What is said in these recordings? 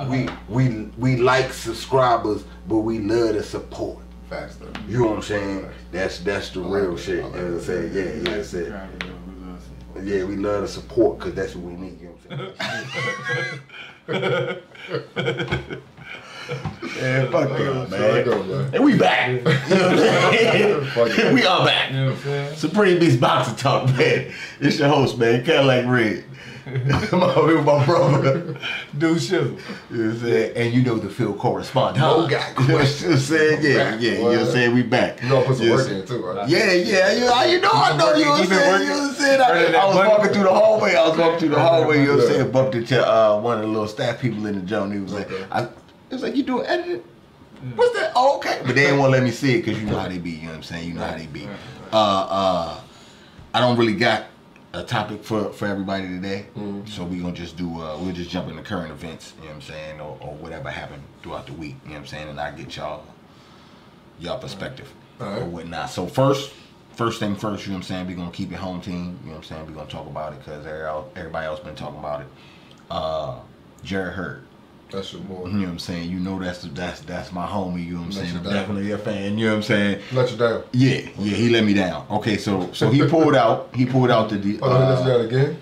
we like subscribers, but we love the support. Facts though. You know what I'm saying? That's the real shit. You know what I'm saying? Yeah, you know what I'm saying? Yeah, we love the support because that's what we need. You know what I'm saying? Yeah, fuck that, man. And we back. You know what I'm saying? We are back. You know what I'm saying? Supreme Beast Boxing Talk, man. It's your host, man, Cadillac Red. I'm out here with my brother, Dude Shizzle. You know what I'm saying? And you know the field correspondent. No got questions. You know what I'm saying? Yeah, Back, you know what I'm saying? We back. You gonna put some work in too, right? Yeah. You know you know what I'm saying? You know what I'm saying? I was walking through the hallway. You know what I'm saying? Bumped into one of the little staff people in the joint. He was like, you doing editing? What's that? Oh, okay. But they didn't want to let me see it because you know how they be. You know what I'm saying? You know how they be. I don't really got a topic for everybody today, so we gonna just do we'll just jump into current events, you know what I'm saying, or whatever happened throughout the week, you know what I'm saying, and I get y'all perspective or whatnot. So first thing first, you know what I'm saying, we gonna keep it home team, you know what I'm saying, we gonna talk about it because everybody else been talking about it. Jared Hurd. That's your boy. You know what I'm saying? You know that's my homie, you know what I'm saying? I'm definitely a fan, you know what I'm saying? Let you down. Yeah, he let me down. Okay, so he pulled out the let you down again?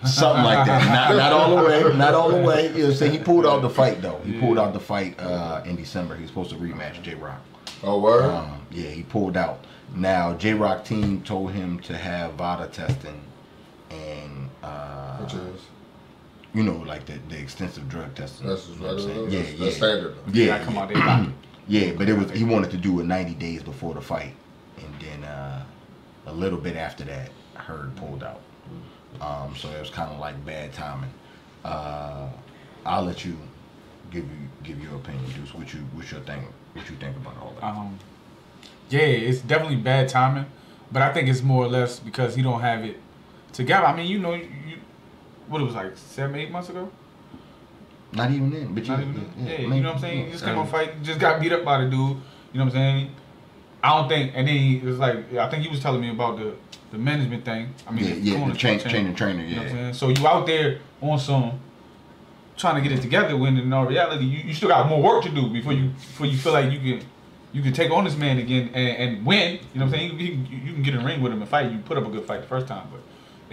Something like that. Not all the way. You know what I'm saying? He pulled out the fight though. He pulled out the fight in December. He was supposed to rematch J-Rock. Oh, word? Yeah, he pulled out. Now J-Rock team told him to have VADA testing and which is? You know, like the extensive drug testing. That's you know what I'm saying? Yeah. That's standard. Yeah, come out there. Yeah, but he wanted to do it 90 days before the fight, and then a little bit after that, Hurd pulled out. So it was kind of like bad timing. I'll let you give your opinion, Deuce. What you think about all that? Yeah, it's definitely bad timing, but I think it's more or less because he don't have it together. I mean, you know, what it was like 7-8 months ago. Not even then, but yeah, you know what I'm saying. He just came on fight, just got beat up by the dude. You know what I'm saying? I don't think, and then he was like, I think he was telling me about the management thing. I mean, the trainer. Yeah. You know what I'm saying? So you out there on some trying to get it together when in all reality you still got more work to do before you feel like you can take on this man again and win. You know what I'm saying? You can get in the ring with him and fight. You put up a good fight the first time, but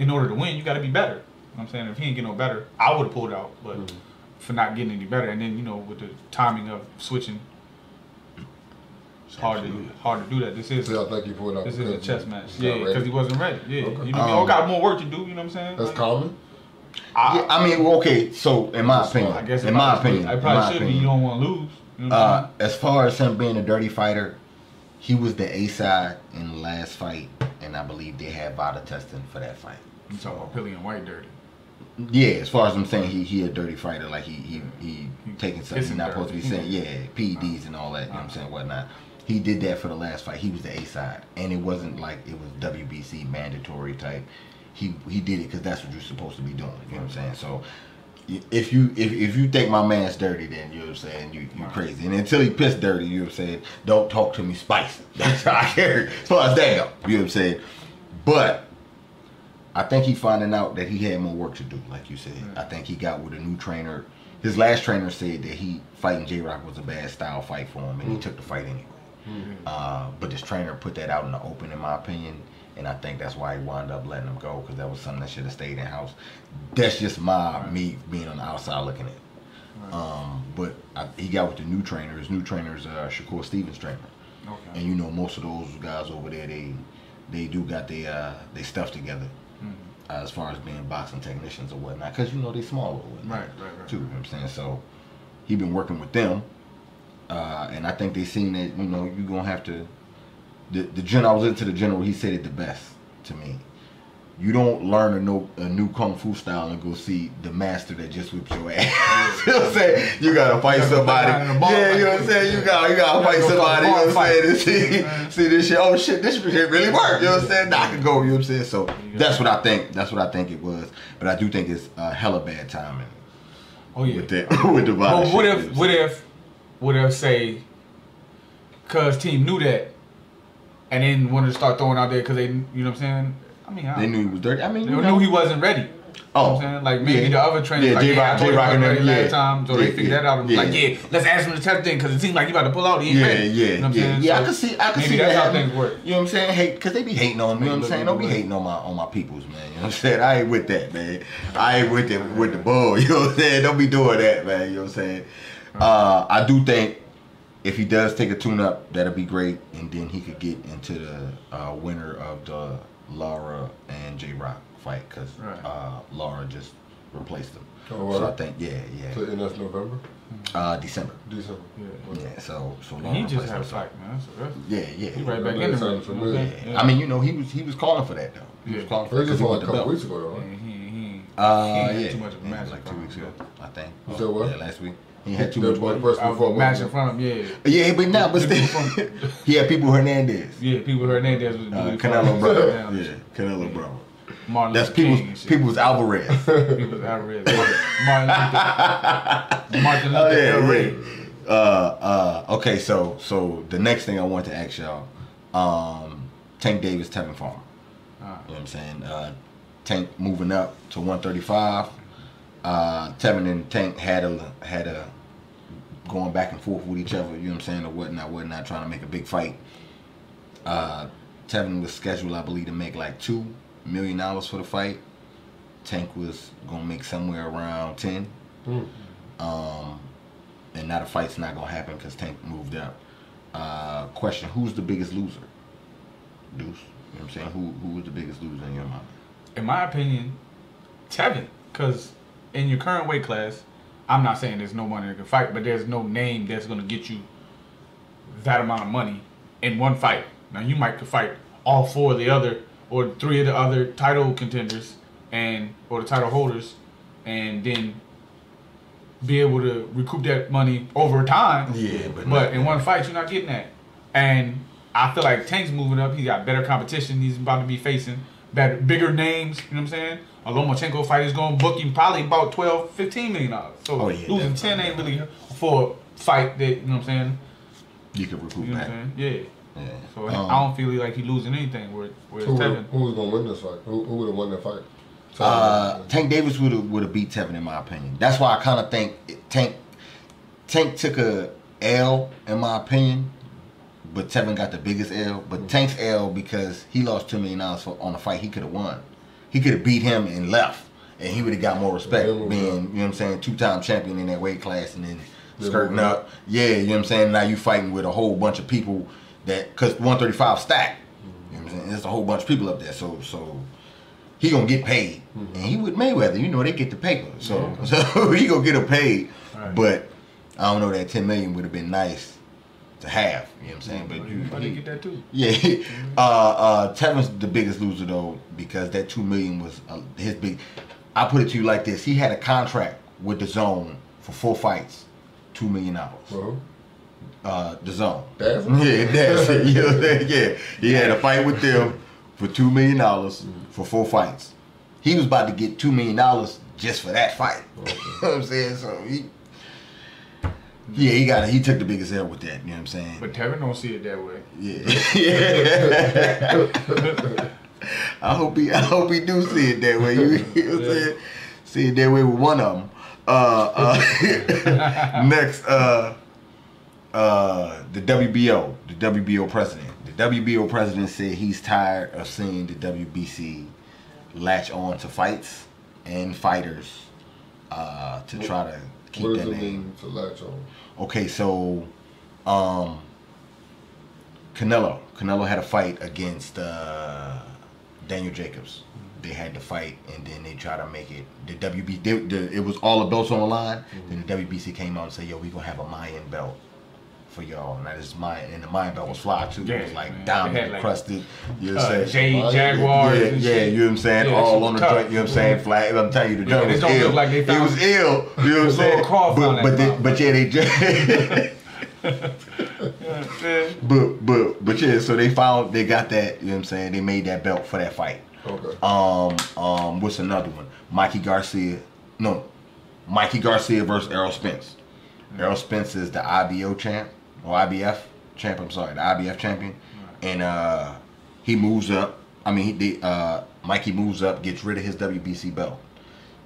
in order to win, you got to be better. You know what I'm saying? If he ain't get no better, I would have pulled out, but for not getting any better, and then you know with the timing of switching, it's hard to do that. This is I think he pulled out. This is a chess match. Yeah, because he wasn't ready. Yeah, okay. You know, we all got more work to do. You know what I'm saying? That's common. I mean, okay. So in my opinion, I guess I probably should be. You don't want to lose. You know as far as him being a dirty fighter, he was the A side in the last fight, and I believe they had VADA testing for that fight. You talking about Pilly and White dirty? Yeah, as far as I'm saying, he a dirty fighter. Like he taking something he's not supposed to be saying. Yeah, PEDs and all that. You know what I'm saying? Whatnot. He did that for the last fight. He was the A side, and it wasn't like it was WBC mandatory type. He did it because that's what you're supposed to be doing. You know what I'm saying? So if you think my man's dirty, then you know what I'm saying you crazy. And until he pissed dirty, you know what I'm saying. Don't talk to me spicy. That's how I care as far as that go. You know what I'm saying? But I think he finding out that he had more work to do, like you said. I think he got with a new trainer. His last trainer said that fighting J-Rock was a bad style fight for him, and he took the fight anyway. But this trainer put that out in the open, in my opinion, and I think that's why he wound up letting him go, because that was something that should have stayed in house. That's just me being on the outside looking at it. But he got with the new trainer. His new trainer is Shakur Stevens' trainer. Okay. And you know, most of those guys over there, they do got their stuff together. As far as being boxing technicians or whatnot, because you know they smaller, right, too. You know what I'm saying? So he been working with them, and I think they seen that you know you gonna have to. The general, I was into the general. He said it the best to me. You don't learn a new kung fu style and go see the master that just whipped your ass. You know what I'm saying? You gotta fight somebody. Yeah, you know what I'm saying? You gotta fight somebody. You know what I'm saying? And see this shit. Oh shit, this shit really worked. You know what I'm saying? Now I can go. You know what I'm saying? So that's what I think. That's what I think it was. But I do think it's hella bad timing. Oh yeah. With the violence. Well, what if say, cause team knew that, and then wanted to start throwing out there because they, you know what I'm saying? I mean, they knew he was dirty. I mean, they knew he wasn't ready. You know what I'm saying? Like maybe the other trainers, like, I told him already last time, so they figured that out. And was like, let's ask him to test thing because it seems like he about to pull out. He ain't ready. You know what I'm saying? Yeah, I can see that's how things work. You know what I'm saying? Hey, because they be hating on me. You know what I'm saying? Don't be hating on my peoples, man. You know what I'm saying? I ain't with that, man. I ain't with the bull. You know what I'm saying? Don't be doing that, man. You know what I'm saying? I do think if he does take a tune-up, that'll be great, and then he could get into the winner of the Lara and J-Rock fight because Lara just replaced him. So I think, So, and that's November? December. Yeah, so he just had a fight, man. Yeah. He right back in the ring. I mean, you know, he was calling for that though. He was calling for it just like a couple weeks ago, though. Right? He had too much of a match. Like 2 weeks ago, I think. You said what? Yeah, last week. He had too much match in front of him, Yeah, but still, he had people Hernandez. Yeah, people Hernandez was Canelo brother. Yeah, Canelo brother. Martin That's people's Alvarez. People's Alvarez. Martin Luther Ray. Okay, so the next thing I want to ask y'all, Tank Davis, Tevin Farmer. You know what I'm saying? Tank moving up to 135. Tevin and Tank had a going back and forth with each other, you know what I'm saying, or whatnot, trying to make a big fight. Tevin was scheduled, I believe, to make like $2 million for the fight. Tank was gonna make somewhere around 10. And now the fight's not gonna happen because Tank moved up. Question: who's the biggest loser? Deuce. You know what I'm saying? Who was the biggest loser in your mind? In my opinion, Tevin, because in your current weight class, I'm not saying there's no money that can fight, but there's no name that's gonna get you that amount of money in one fight. Now you might could fight all 4 of the other or 3 of the other title contenders or the title holders, and then be able to recoup that money over time. Yeah, but in one fight, you're not getting that. And I feel like Tank's moving up. He got better competition. He's about to be facing bigger names. You know what I'm saying? A Lomachenko fight is going to book him probably about $12, $15 million. So losing 10 ain't really for a fight that, you know what I'm saying? You can recoup back. Yeah. So I don't feel like he's losing anything. Whereas Tevin. Who was going to win this fight? Who would have won that fight? Tank Davis would have beat Tevin in my opinion. That's why I kind of think Tank took a L in my opinion, but Tevin got the biggest L. But Tank's L because he lost $2 million on a fight he could have won. He could have beat him and left, and he would have got more respect being, you know what I'm saying, 2-time champion in that weight class and then skirting up. Yeah, you know what I'm saying. Now you fighting with a whole bunch of people that because 135 stacked. You know what I'm saying. There's a whole bunch of people up there, so. He gonna get paid, and he with Mayweather. You know they get the paper, so he gonna get him paid. Right. But I don't know, that $10 million would have been nice to have. You know what I'm saying? But you probably get that too. Yeah. Tevin's the biggest loser though because that $2 million was his big. I put it to you like this: he had a contract with the Zone for 4 fights, $2 million. The Zone. That's it. You know what I'm saying? Yeah, he had a fight with them for $2 million for 4 fights. He was about to get $2 million just for that fight. You know what I'm saying? So he took the biggest L with that. You know what I'm saying? But Tevin don't see it that way. Yeah. I hope he do see it that way. You know what I'm saying? See it that way with one of them. Next, the WBO president. The WBO president said he's tired of seeing the WBC latch on to fights and fighters to try to keep that name. What does it mean to latch on? Okay, so Canelo had a fight against Daniel Jacobs. They had to fight, and then they tried to make it. The WBC, it was all the belts on the line. Then the WBC came out and said, "Yo, we gonna have a Mayan belt for y'all." And that is Mayan, and the Mayan belt was fly too. It was like diamond encrusted. You know what I'm saying? Jaguar. Yeah, you know what I'm saying? All on the joint. You know what I'm saying? Flag. I'm telling you, the joint was ill. Like it was ill. You know what I'm saying? But yeah, but yeah, so they got that. You know what I'm saying? They made that belt for that fight. Okay. What's another one? Mikey Garcia versus Errol Spence. Errol Spence is the IBO champ or IBF champ. I'm sorry, the IBF champion, and he moves up. I mean, Mikey moves up, gets rid of his WBC belt.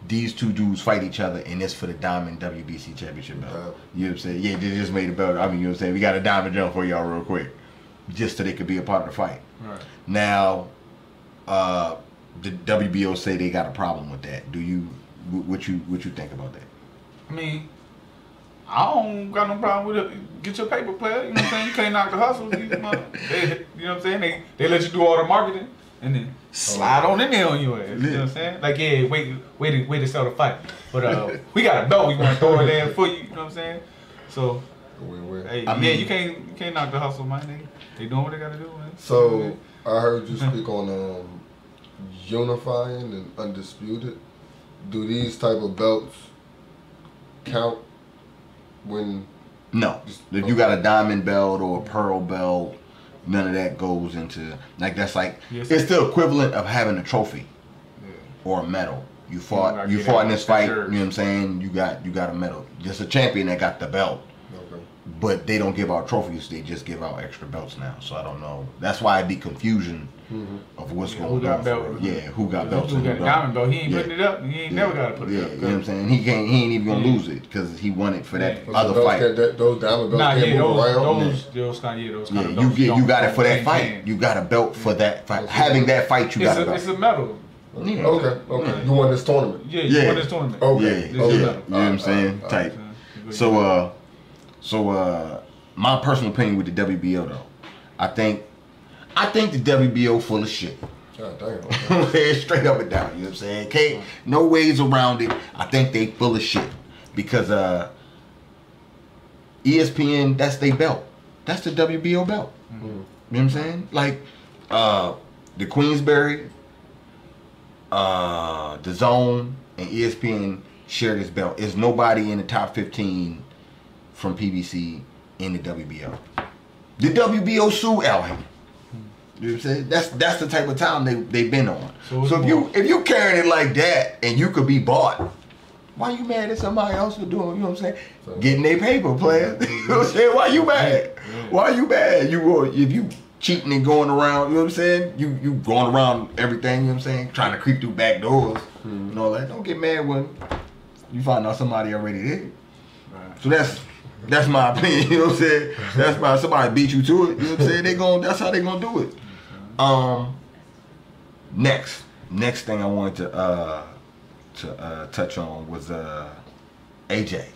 these two dudes fight each other, and it's for the Diamond WBC Championship belt. You know what I'm saying? Yeah, they just made a belt. I mean, you know what I'm saying? We got a diamond jump for y'all real quick, just so they could be a part of the fight. Right. Now, the WBO say they got a problem with that. Do you? What you think about that? I mean, I don't got no problem with it. Get your paper, player. You know what I'm saying? You can't knock the hustle. You know what I'm saying? They let you do all the marketing and then slide on in there on your ass. You know what I'm saying? Like, yeah, wait to sell the fight. But we got a belt. We want to throw it there for you. You know what I'm saying? So, hey, I mean, you can't knock the hustle, man. They doing what they got to do, man. So I heard you speak on unifying and undisputed. Do these type of belts count when? No. If you got a diamond belt or a pearl belt, none of that goes into like that's like it's the equivalent of having a trophy or a medal. You fought in this fight. You know what I'm saying? You got a medal. Just a champion that got the belt. Okay. But they don't give out trophies. They just give out extra belts now. So I don't know. That's why it'd be confusion of what's going on. Who got belts? Who got the diamond belt? He ain't putting it up. He ain't never got to put it up. You know what I'm saying? He ain't even gonna lose it because he won it for that other fight. Those diamond belts can't move around. Those kind you got it for that fight. You got a belt for that fight. Having that fight, you got a belt. It's a medal. Yeah. Okay. You won this tournament. Yeah, you won this tournament. Okay. You know what I'm saying? Tight. So my personal opinion with the WBO though, I think the WBO full of shit. God damn. Straight up and down. You know what I'm saying? Can't no ways around it. I think they full of shit because ESPN, that's their belt. That's the WBO belt. You know what I'm saying? Like the Queensberry, the Zone, and ESPN share this belt. There's nobody in the top 15 from PBC in the WBO. The WBO sue Elham. You know what I'm saying? That's the type of time they've been on. So if you carrying it like that and you could be bought, why you mad at somebody else for doing? You know what I'm saying? Getting their paper, player. You know what I'm saying? Why you mad? Why you mad? If you cheating and going around, you know what I'm saying? You going around everything, you know what I'm saying? Trying to creep through back doors and all that. Don't get mad when you find out somebody already did. Right. So that's my opinion, you know what I'm saying? That's why somebody beat you to it, you know what I'm saying? That's how they gonna do it. Next thing I wanted to touch on was AJ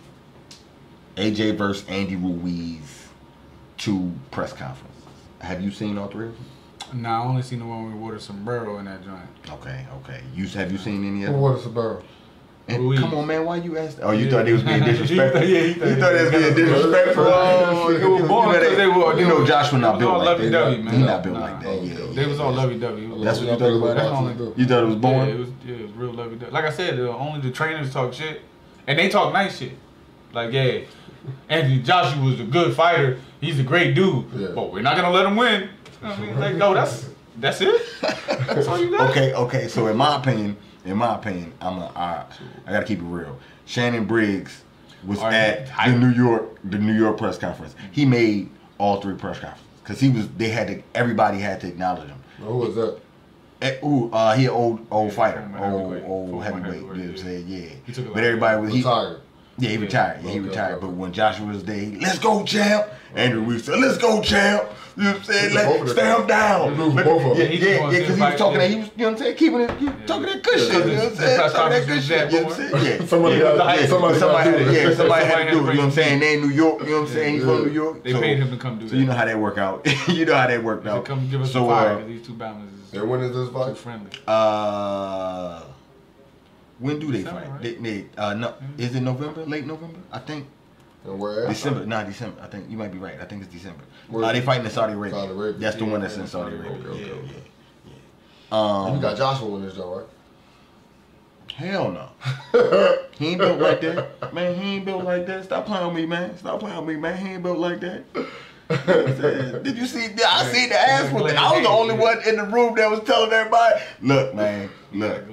versus Andy Ruiz 2 press conferences. Have you seen all 3 of them? No, I only seen the one where we wore the sombrero in that joint. Okay. Have you seen any of them? Who wore the sombrero? And come on, man, why you asked? Oh, you thought they was being disrespectful? He thought they was being disrespectful. You know, Joshua not built like that. He not built like that. Yeah. They was all lovey-dovey. That's what you thought about it? You thought it was boring? Yeah, it was real lovey-dovey. Like I said, only the trainers talk shit, and they talk nice shit. Like, yeah, Anthony Joshua was a good fighter. He's a great dude, but we're not gonna let him win. You know what I mean? Like, no, that's it. That's all you got. Okay. So in my opinion, I gotta keep it real. Shannon Briggs was at the New York press conference. He made all 3 press conferences because everybody had to acknowledge him. Who was that? He an old fighter, old heavyweight. You know what I'm saying? Yeah. But everybody was retired. Yeah, he retired. Yeah, he retired. But when Joshua was there, let's go, champ. Andrew Ruiz said, let's go, champ. You know what I'm saying? Stare him down. Yeah, because he was talking that, he was, you know what I'm saying, keeping it, talking that good shit. You know what I'm saying? Talking that good shit. You know what I'm saying? Yeah. Somebody had to do it. You know what I'm saying? They in New York. You know what I'm saying? He's from New York. They paid him to come do that. So you know how that worked out. You know how that worked out. Come give us a fire because these 2 balances. And when is this fight? Too friendly. When do they fight? Right? No, is it November? Late November? I think. And where at? December. December. I think you might be right. I think it's December. They fighting in Saudi Arabia. That's the one that's in Saudi Arabia. Yeah. You got Joshua in this joint, right? Hell no. He ain't built like that. Man, he ain't built like that. Stop playing with me, man. He ain't built like that. Did you see? I seen the ass whooping. I was the only one in the room that was telling everybody, look, man. Not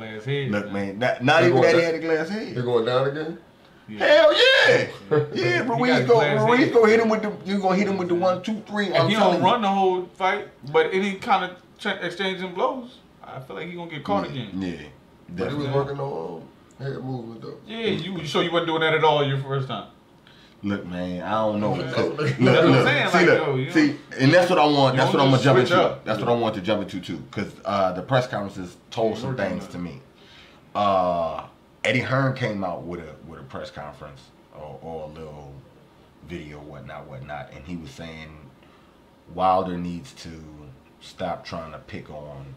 even that he had a glass head. They're going down again? Yeah. Hell yeah! Ruiz go hit him with the 1, 2, 3. And he don't run the whole fight, but any kind of exchanging blows, I feel like he gonna get caught again. Yeah. But he was working on head movement though. Yeah, so you wasn't doing that at all your first time? Look, man, I don't know. That's what I'm saying. See, and that's what I want. That's what I'm gonna jump into. Up. That's what I want to jump into too, because the press conferences told some things to me. Eddie Hearn came out with a press conference or a little video, whatnot, and he was saying Wilder needs to stop trying to pick on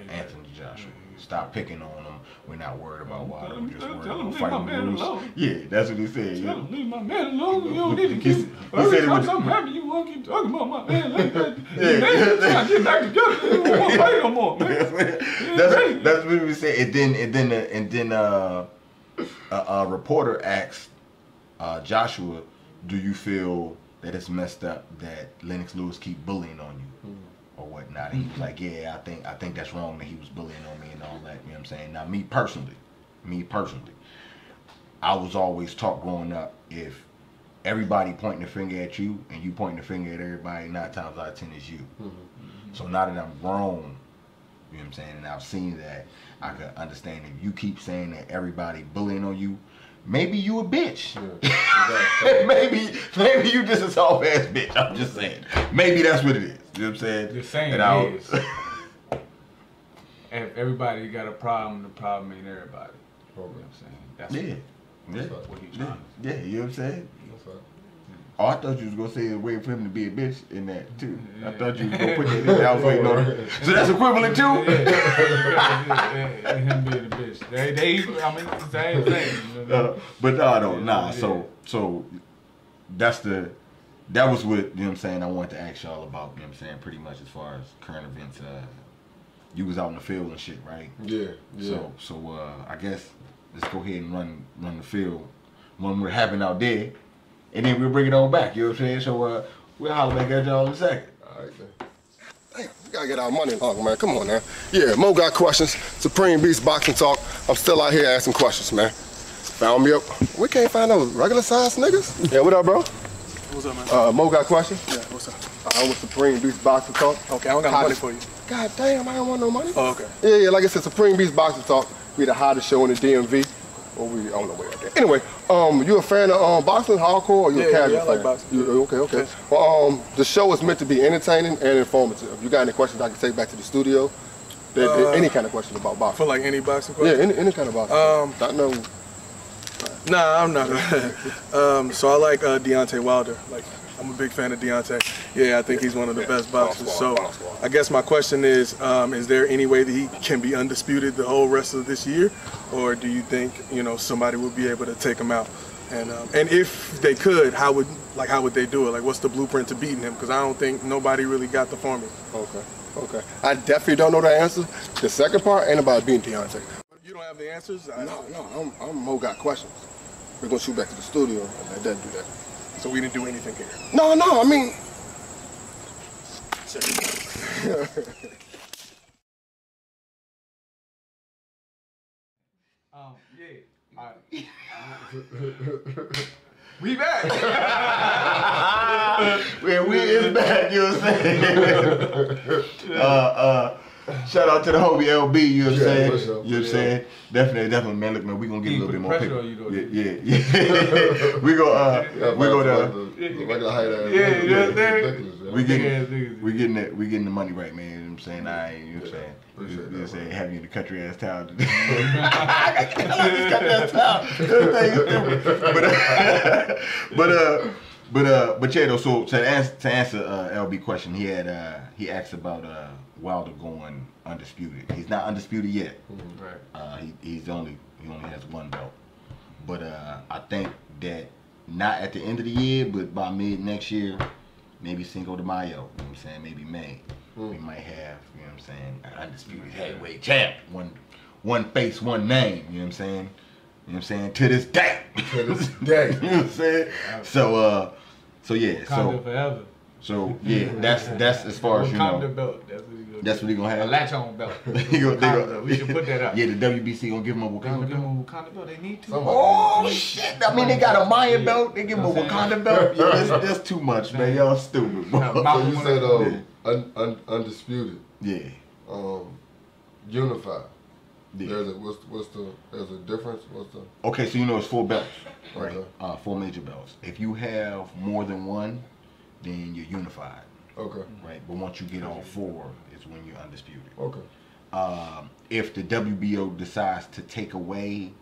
Anthony Joshua. Stop picking on him. We're not worried about Wilder. We're just worried about fighting rules. Yeah, that's what he said. Tell him leave my man alone. You don't need to keep. Every time something happens, you want to keep talking about my man like that. Man, trying to get back together. You don't want to fight no more, man. That's what he said. And then a reporter asked Joshua, "Do you feel that it's messed up that Lennox Lewis keep bullying on you?" Or whatnot. And he was like, yeah, I think that's wrong that he was bullying on me and all that. You know what I'm saying? Now, me personally, I was always taught growing up, if everybody pointing the finger at you and you pointing the finger at everybody, 9 times out of 10 is you. So now that I'm grown, you know what I'm saying, and I've seen that, I can understand if you keep saying that everybody bullying on you, maybe you a bitch. Yeah, maybe you just a soft ass bitch. I'm just saying. Maybe that's what it is. You know what I'm saying? The saying is, if everybody got a problem, the problem ain't everybody. You know what I'm saying? That's what he's trying to say. Yeah, you know what I'm saying? That's right. Oh, I thought you was gonna say a way for him to be a bitch in that too. I thought you was gonna put that in there. I was waiting on it. So that's equivalent too? Him being a bitch. I mean, it's the same thing. But nah. So that was what, you know what I'm saying, I wanted to ask y'all about, you know what I'm saying, pretty much as far as current events. You was out in the field and shit, right? Yeah. So I guess let's go ahead and run the field when we're happening out there, and then we'll bring it on back, you know what I'm saying? So we'll holler back at y'all in a second. All right, man. Damn, we gotta get our money talk, man. Come on now. Yeah, Mo got questions. Supreme Beast Boxing Talk. I'm still out here asking questions, man. Found me up. We can't find those regular size niggas. Yeah, what up, bro? What's up, man? Mo got questions? Yeah, what's up? I'm with Supreme Beast Boxing Talk. Okay, I don't got no money for you. God damn, I don't want no money. Oh, okay. Yeah, like I said, Supreme Beast Boxing Talk. We the hottest show in the DMV. Or we on the way up there. Anyway, you a fan of boxing, hardcore, or you a casual fan? Yeah, I like boxing. Okay. Yeah. Well, the show is meant to be entertaining and informative. If you got any questions I can take back to the studio, any kind of question about boxing. For like any boxing question? Yeah, any kind of boxing. Not no. Nah, I'm not. So I like Deontay Wilder. Like, I'm a big fan of Deontay. Yeah, I think he's one of the best boxers. So I guess my question is there any way that he can be undisputed the whole rest of this year? Or do you think, somebody would be able to take him out? And if they could, how would they do it? Like, what's the blueprint to beating him? Because I don't think nobody really got the formula. Okay. I definitely don't know the answer. The second part ain't about beating Deontay. You don't have the answers? No, I'm Mo got questions. We're gonna shoot back to the studio and let that do that. So we didn't do anything here? No, I mean... We back. We is back, you know what I'm saying? Shout out to the homie LB, you know what I'm saying? For sure. You know what I'm saying? Definitely, man. Look, man, we gonna get a little bit more pressure on you, though. Yeah. we go to regular height ass. Yeah. We getting the money right, man. You know what I'm saying? I ain't, you know what I'm saying? You know what I'm saying? Have you in the country ass town today? I love this country ass town. But yeah, though. So to answer LB question, he asked about Wilder going undisputed. He's not undisputed yet. Right. He only has 1 belt. But I think that not at the end of the year, but by mid next year, maybe Cinco de Mayo. You know what I'm saying? Maybe May. We might have, you know what I'm saying, an undisputed heavyweight champ. One face, one name. You know what I'm saying? You know what I'm saying? To this day. To this day. You know what I'm saying? So yeah. Wakanda forever. So yeah, that's as far as you know. Wakanda belt. That's what he gonna have. A latch-on belt. We should put that up. Yeah, the WBC gonna give him a Wakanda belt. Wakanda belt. They need to. Oh shit! I mean, they got a Mayan belt. They give him a Wakanda belt. Yeah, that's too much, man. Y'all stupid. So you said undisputed. Yeah. Unified. Yeah. There's a difference? Okay, so you know it's 4 belts, right? Okay. 4 major belts. If you have more than one, then you're unified. Okay. Right, but once you get all 4, is when you're undisputed. Okay. If the WBO decides to take away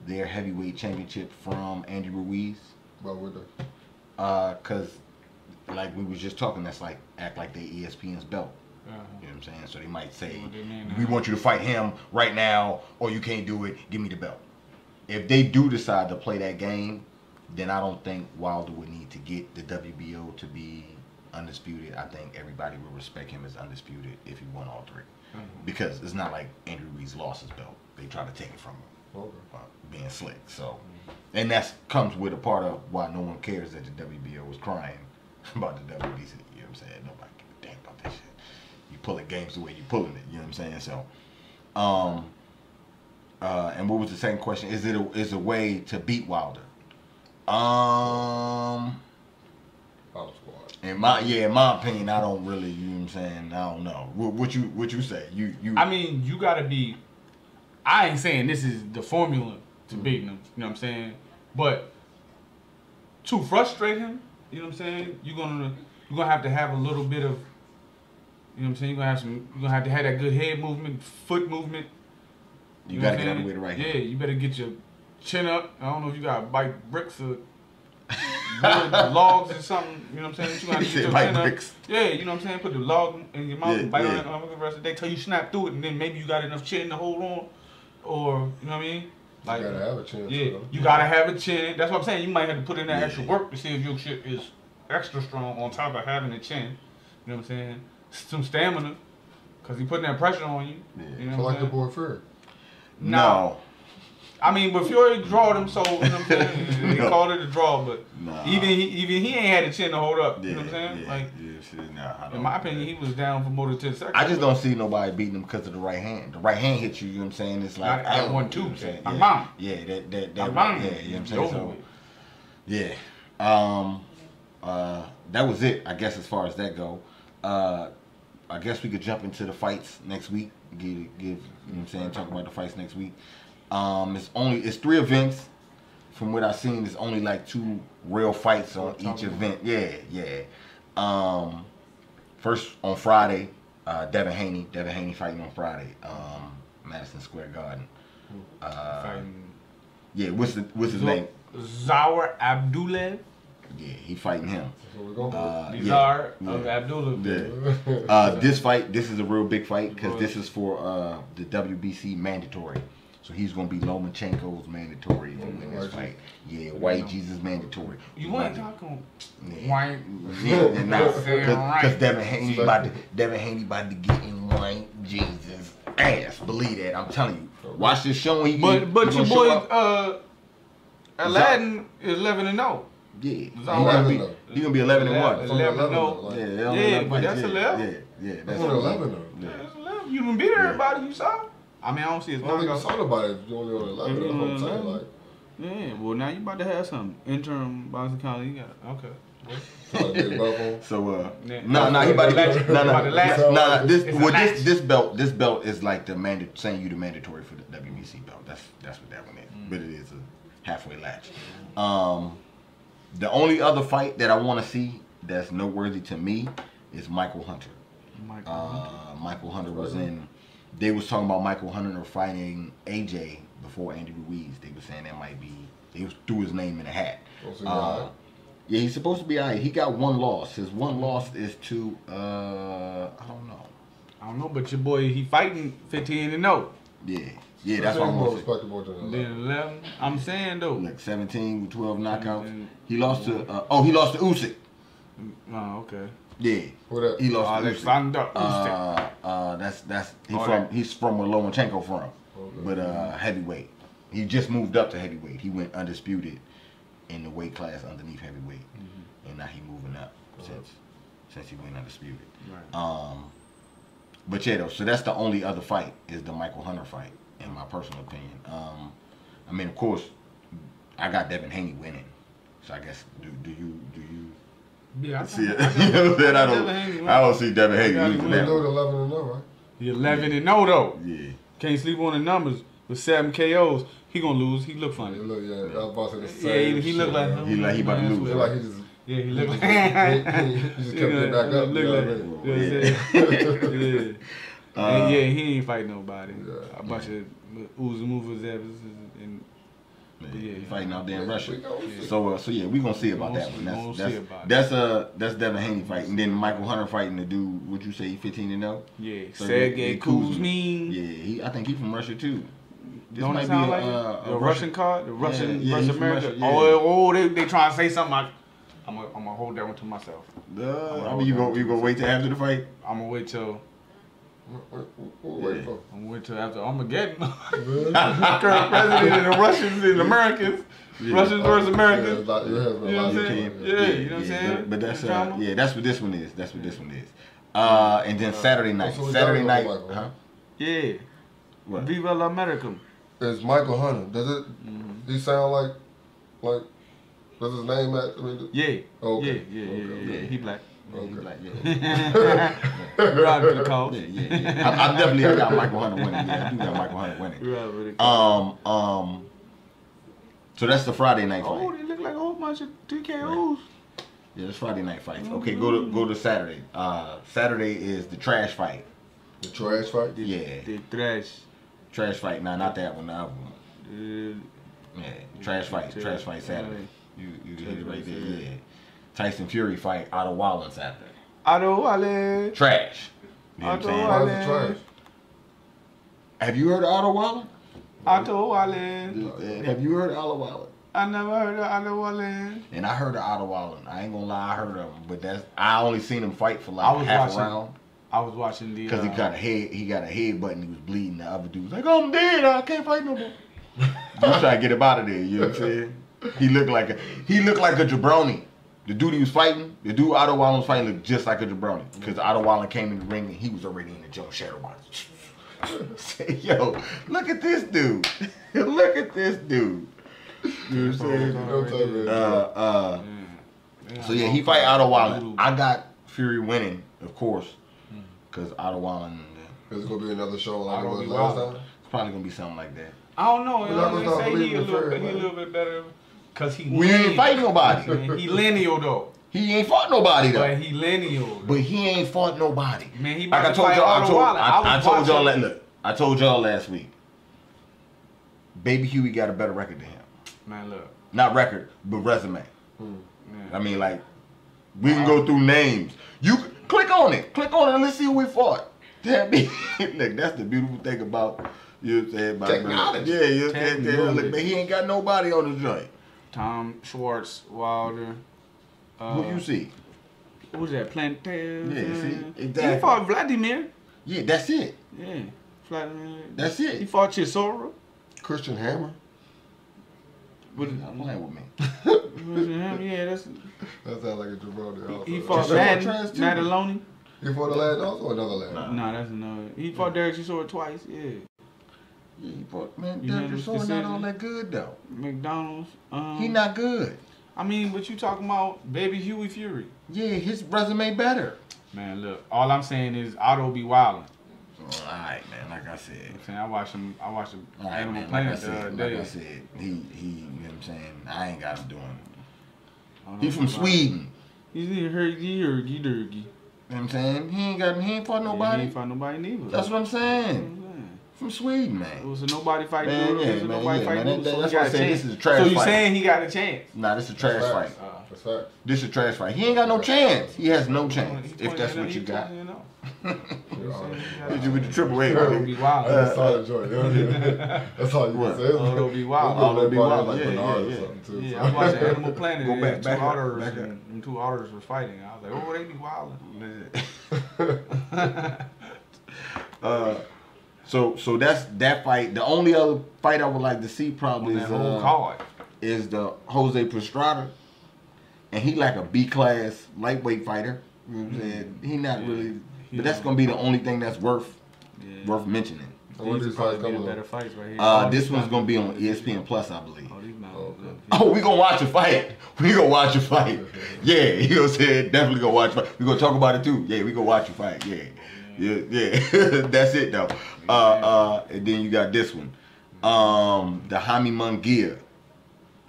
their heavyweight championship from Andy Ruiz, Why would they? Because like we was just talking, that's like act like they ESPN's belt. You know what I'm saying? So they might say, we want you to fight him right now, or you can't do it, give me the belt. If they do decide to play that game, then I don't think Wilder would need to get the WBO to be undisputed. I think everybody will respect him as undisputed if he won all 3. Because it's not like Andrew Ruiz lost his belt. They try to take it from him, being slick. So, and that comes with a part of why no one cares that the WBO was crying about the WBC. You know what I'm saying? Nobody give a damn about that shit. You pulling games the way you pulling it. You know what I'm saying? So, and what was the second question? Is a way to beat Wilder? In my opinion, I don't really. You know what I'm saying? I don't know. What you say? You. I mean, you gotta be. I ain't saying this is the formula to beating him. You know what I'm saying? But to frustrate him, you know what I'm saying? You're gonna have to have a little bit of. You know what I'm saying? You're gonna have to have that good head movement, foot movement. You gotta get out of the way to right hand. Yeah, you better get your chin up. I don't know if you gotta bite bricks or logs or something. You know what I'm saying? You gotta get your chin up. Yeah, you know what I'm saying? Put the log in your mouth, bite on it the rest of the day till you snap through it, and then maybe you got enough chin to hold on, or you know what I mean? Like, you gotta have a chin. Yeah, you gotta have a chin. That's what I'm saying. You might have to put in that extra work to see if your shit is extra strong on top of having a chin. You know what I'm saying? Some stamina, cause he putting that pressure on you. Yeah. You know So what like the boy Fury. No. I mean, but Fury drawed him, so you know what I'm saying. They called it a draw, but even he ain't had a chin to hold up. You know what I'm saying? Like, in my opinion, he was down for more than 10 seconds. I just don't see nobody beating him because of the right hand. The right hand hits you. You know what I'm saying? It's like I 1-2. You know yeah, I'm wrong. Yeah, that I'm yeah, you know wrong. what I'm saying? So, yeah. That was it, I guess, as far as that go. I guess we could jump into the fights next week. You know what I'm saying? Talk about the fights next week. It's 3 events. From what I've seen, there's only like 2 real fights on each event. Yeah. First on Friday, Devin Haney fighting on Friday, Madison Square Garden. Yeah, what's his name? Zawar Abdullah. Yeah, he fighting him. Bizarre of Abdullah. Yeah. This is a real big fight because this is for the WBC mandatory. So he's gonna be Lomachenko's mandatory if you win this fight. Yeah, White Jesus mandatory. You ain't talking white. Because Devin Haney about to get in White Jesus ass. Believe that. I'm telling you. Watch this show. But your boy Aladdin is 11-0. Yeah, he's gonna be 11-1. 11-0. Yeah, but that's 11. Yeah, that's 11. Yeah, that's 11. You done beat everybody you saw. I mean, I don't see his knockout. I don't think you saw nobody only on 11. That's what I'm saying. Like, yeah, well, now you about to have some interim boxing college. You got okay. So he about to this belt is like the saying you the mandatory for the WBC belt. That's what that one is. But it is a halfway latch. The only other fight that I want to see that's noteworthy to me is Michael Hunter. Michael Hunter was in. They was talking about Michael Hunter fighting AJ before Andy Ruiz. They were saying that might be. They threw his name in a hat. Yeah, he's supposed to be alright. He got 1 loss. His 1 loss is to I don't know, but your boy he fighting 15-0. Yeah, that's what I'm more respectable than 11. I'm saying though, like 17 with 12 knockouts. He lost to Usyk. Oh, okay. Yeah, he lost Alexander Usyk. He's from where Lomachenko from, but heavyweight. He just moved up to heavyweight. He went undisputed in the weight class underneath heavyweight, and now he moving up since he went undisputed. Right. But yeah, though, so that's the only other fight is the Michael Hunter fight, in my personal opinion. I mean, of course, I got Devin Haney winning, so I guess do you? Yeah, I see it. You know what I'm saying? I don't see Devin Haney losing that. He's 11-0, right? He's 11-0 though. Yeah. Can't sleep on the numbers with 7 KOs. He gonna lose. He look funny. I was about to say Yeah, he look like he about to lose. He like he just. Yeah, he look like he just kept getting back up. Look like, yeah, he ain't fight nobody. A bunch of ooze and movers and he fighting out there in Russia. So yeah, we gonna see about that one. That's Devin Haney fighting. And then Michael Hunter fighting the dude. Would you say he 15-0? Yeah, Sergey Kuzmin. I think he from Russia too. This Don't might sound be like a Russian card, the Russian America. Yeah. They trying to say something. I'm gonna hold that one to myself. I mean, you gonna wait till after the fight? I'm gonna wait till. Wait for. I'm gonna wait till after Armageddon. Current president and the Russians and Americans. Yeah. Russians versus Americans. Yeah, you know what I'm saying? Yeah, you know what I'm saying? But that's that's what this one is. That's what this one is. And then Saturday night. Saturday night. Huh? Yeah. What? Viva la America. It's Michael Hunter. Does it? He sound like? Does his name at? Yeah. Oh, okay. Yeah. He black. Okay. He black. Yeah. Right for the cause. Yeah. I definitely got Michael Hunter winning. Yeah, I do got Michael Hunter winning. Right for the cause. So that's the Friday night fight. Oh, they look like a whole bunch of TKOs. Right. Yeah, it's Friday night fights. Okay, go to Saturday. Saturday is the trash fight. The trash fight? The trash fight. Nah, not that one. The other one. Trash fight Saturday. You hit it right there. Yeah. Tyson Fury fight Otto Wallin Saturday. Otto Wallin. Trash. You know what I'm saying? Why is it trash? Have you heard of Otto Wallin? Otto Wallin. Have you heard of Otto Wallin? I never heard of Otto Wallin. And I heard of Otto Wallin. I ain't gonna lie, I heard of him, but I only seen him fight for like half a round. I was watching the because he got a head button. He was bleeding. The other dude was like, "I'm dead. I can't fight no more." You try to get him out of there. You know what I'm saying? He looked like a jabroni. The dude he was fighting, the dude Otto Wallin was fighting, looked just like a jabroni. Because Otto Wallin came in the ring and he was already in the Joe Shadow box. Say, yo, look at this dude. Look at this dude. You know what I'm saying? So yeah, he fight Otto Wallin. I got Fury winning, of course, because Otto Wallin. Is it gonna be another show like it was last time? It's probably gonna be something like that. I don't know. They say he a little bit better because we ain't fighting nobody. He lineal though. He ain't fought nobody though. But he lineal. But he ain't fought nobody. Man, he like I told y'all. I told y'all last week. Baby Huey got a better record than him. Man, look. Not record, but resume. I mean, like, we can go through names. You click on it. Click on it and let's see who we fought. Look, that's the beautiful thing about, you know what I'm saying? About technology. Yeah, you know what I'm saying? Look, man, he ain't got nobody on the joint. Tom Schwartz, Wilder. Who you see? Who's that? Plantel. Yeah, see? Exactly. He fought Vladimir. Yeah, that's it. Yeah, Vladimir. That's it. He fought Chisora. Christian Hammer. I'm playing with me. Yeah, that sounds like a jabroni. He fought Mataloni. He fought the lad or another lad? No, that's another. He fought Derek Chisora twice. Yeah. Yeah, he fought. Man, Derek Chisora not all that good though. McDonald's. He not good. I mean, but you talking about Baby Huey Fury? Yeah, his resume better. Man, look. All I'm saying is Otto be wildin'. All right, man. Like I said, I watched him. Animal Planet the other day. Like I said, he. You know what I'm saying? I ain't got him doing. He from Sweden. He's hergy. You know what I'm saying? He ain't fought nobody. He ain't fought nobody neither. That's what I'm saying. From Sweden, man. It was a nobody fight. Man, That's why I say this is a trash fight. So you saying he got a chance? Nah, this is a trash fight. That's right. This is a trash fight. He ain't got no chance. He has no chance. If that's what you got. With the triple A. It'll be wild. That's all the joy. That's all you can say. It'll be wild. It'll be wild. Yeah, I watched Animal Planet. Go back. Two otters were fighting. I was like, oh, they be wilding. So that's that fight. The only other fight I would like to see probably is the Jose Pastrana, and he like a B class lightweight fighter. You know what I'm saying? He not really, but that's gonna be the only thing that's worth mentioning. These are probably better fights right here. This one's gonna be on ESPN Plus, I believe. Oh, we gonna watch a fight. We gonna watch a fight. Yeah, you know what I'm saying? Definitely gonna watch a fight. We gonna talk about it too. Yeah, we gonna watch a fight. Yeah. Yeah. That's it though. And then you got this one. The Jaime Munguia.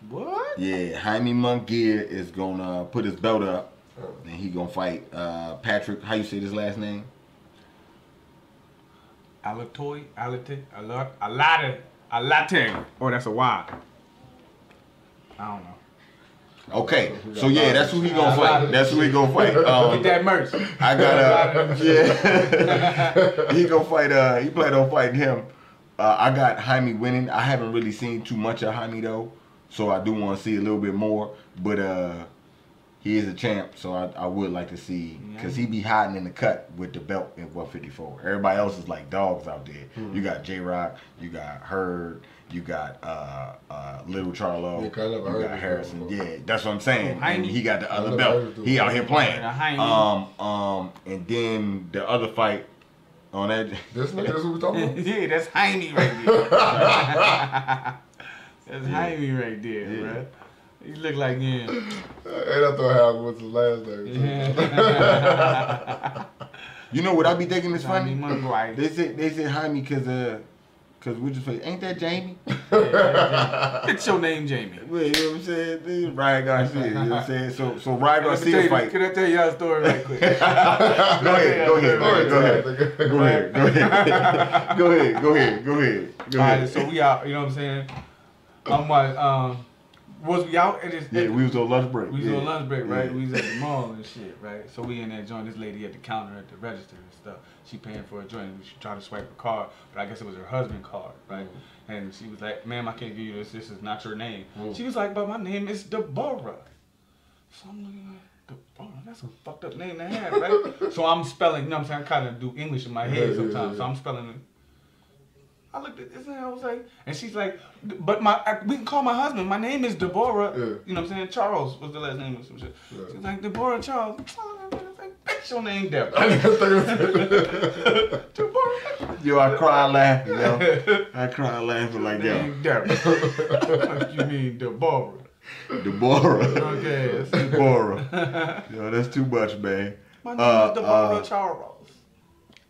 What? Yeah, Jaime Munguia is gonna put his belt up, and he gonna fight Patrick. How you say his last name? Alate. Oh, that's a Y. I don't know. Okay, so yeah, that's who he gonna fight. That's who he gonna fight. Get that merch. I got yeah. He gonna fight. He planned on fighting him. I got Jaime winning. I haven't really seen too much of Jaime though, so I do want to see a little bit more. But he is a champ, so I would like to see, because he be hiding in the cut with the belt at 154. Everybody else is like dogs out there. You got J-Rock, you got Hurd, you got Little Charlo, you got Harrison. Yeah, that's what I'm saying. And he got the other belt. He out here playing. And then the other fight on that. This nigga, that's what we talking about? Yeah, that's Jaime right there. That's Jaime right there, bro. You look like him. And I thought Hal was his last name. You know what I be thinking is funny? Right. They said Jaime cause we just say, ain't that Jamie? It's your name, Jamie. Well, you know what I'm saying? This is Ryan Garcia. You know what I'm saying? So Ryan Garcia fight. Can I tell y'all a story right quick? Go ahead. All right, so we out. You know what I'm saying? I'm like, was we out at this? Yeah, we was on lunch break. We was on lunch break, right? We was at the mall and shit, right? So we in there joint. This lady at the counter at the register and stuff. She paying for a joint. She tried to swipe her card, but I guess it was her husband's card, right? And she was like, "Ma'am, I can't give you this. This is not your name." She was like, "But my name is Deborah." So I'm looking like, Deborah, that's a fucked up name to have, right? So I'm spelling. You know what I'm saying? I kind of do English in my head sometimes. So I'm spelling it. I looked at this and I was like, and she's like, but we can call my husband. My name is Deborah. You know what I'm saying? Charles was the last name or some shit. She's like, Deborah Charles. I was like, bitch, your name Deborah. Deborah. Yo, I cried laughing, yo. I cried laughing like, yo. Deborah. What you mean, Deborah? Deborah. Okay, that's Deborah. Yo, that's too much, man. My name is Deborah Charles.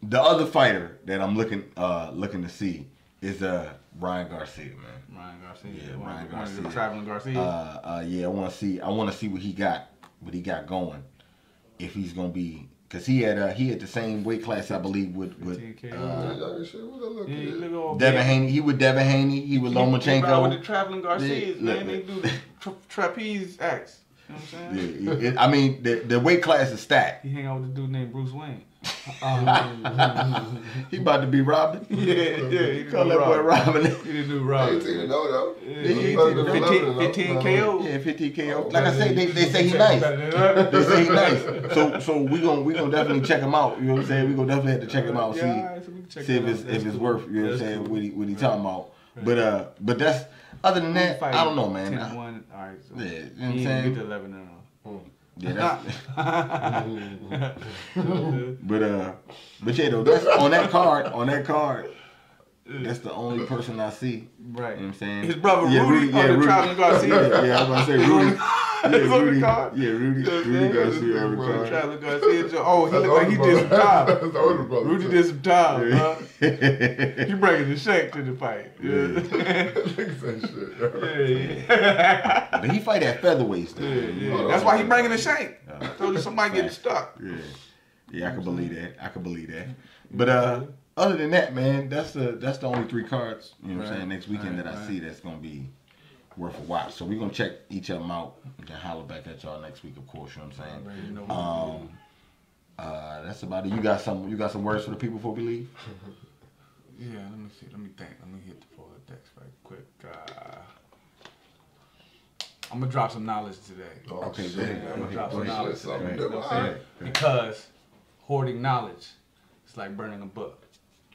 The other fighter that I'm looking to see is Ryan Garcia, man. Ryan Garcia. Yeah, Ryan Garcia. Traveling Garcia. Yeah, I want to see what he got going. If he's gonna be, cause he had the same weight class, I believe, with Devin Haney. He with Devin Haney. He with Lomachenko. With the Traveling Garcias, man, they do the trapeze acts. You know what I'm saying? Yeah, I mean, the weight class is stacked. He hang out with a dude named Bruce Wayne. He about to be Robin. Yeah. Call that boy Robin. He the new Robin. 18 though. Yeah, 15 KO. Yeah, 15 KO. Like I say, they say he nice. They say he nice. So we gonna definitely check him out. You know what I'm saying? We gonna definitely have to check him out. See if it's worth. You know what I'm saying? What he talking about? But that's, other than that, I don't know, man. 10-1. All right. So yeah, you know what I'm saying? Get to 11-0. Yeah, but yeah, though, that's on that card. That's the only person I see. Right. You know what I'm saying? His brother Rudy on the Traveling Garcia. Yeah, I was about to say Rudy. He's on the card. Yeah, Rudy Garcia on the card. Traveling Garcia. Oh, he looked like he did some time. Rudy did some time, huh? He bringing the shank to the fight. Yeah. But he fight at featherweights, though. Yeah. That's why he bringing the shank. I told you somebody getting stuck. Yeah, I can believe that. But other than that, man, that's the only 3 cards, you know what I'm saying, next weekend that I see that's gonna be worth a watch. So we're gonna check each of them out and then holler back at y'all next week, of course, you know what I'm saying? That's about it. You got some words for the people before we leave? Yeah, let me see. Let me think. Let me hit the full text right quick. I'm gonna drop some knowledge today. Okay, go ahead. I'm gonna drop some knowledge today. You know what I'm saying? Because hoarding knowledge is like burning a book.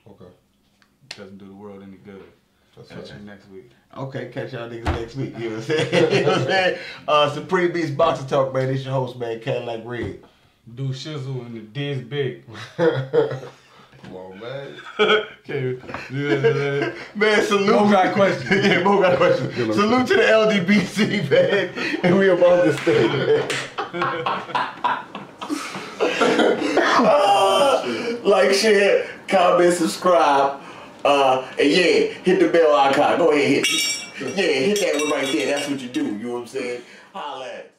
Okay. It doesn't do the world any good. Catch you next week. Okay, catch y'all niggas next week. You know what I'm saying? You know what I'm saying? Supreme Beast Boxing Talk, man. It's your host, man, Cadillac Red. Do shizzle and the Diz big. Come on, man. Okay. Man, salute. Mo got a question. Yeah, Mo got a question. Salute to the LDBC, man. And we about to stay, man. Like, share, comment, subscribe. And yeah, hit the bell icon. Go ahead, hit that one right there. That's what you do. You know what I'm saying? Holla at it.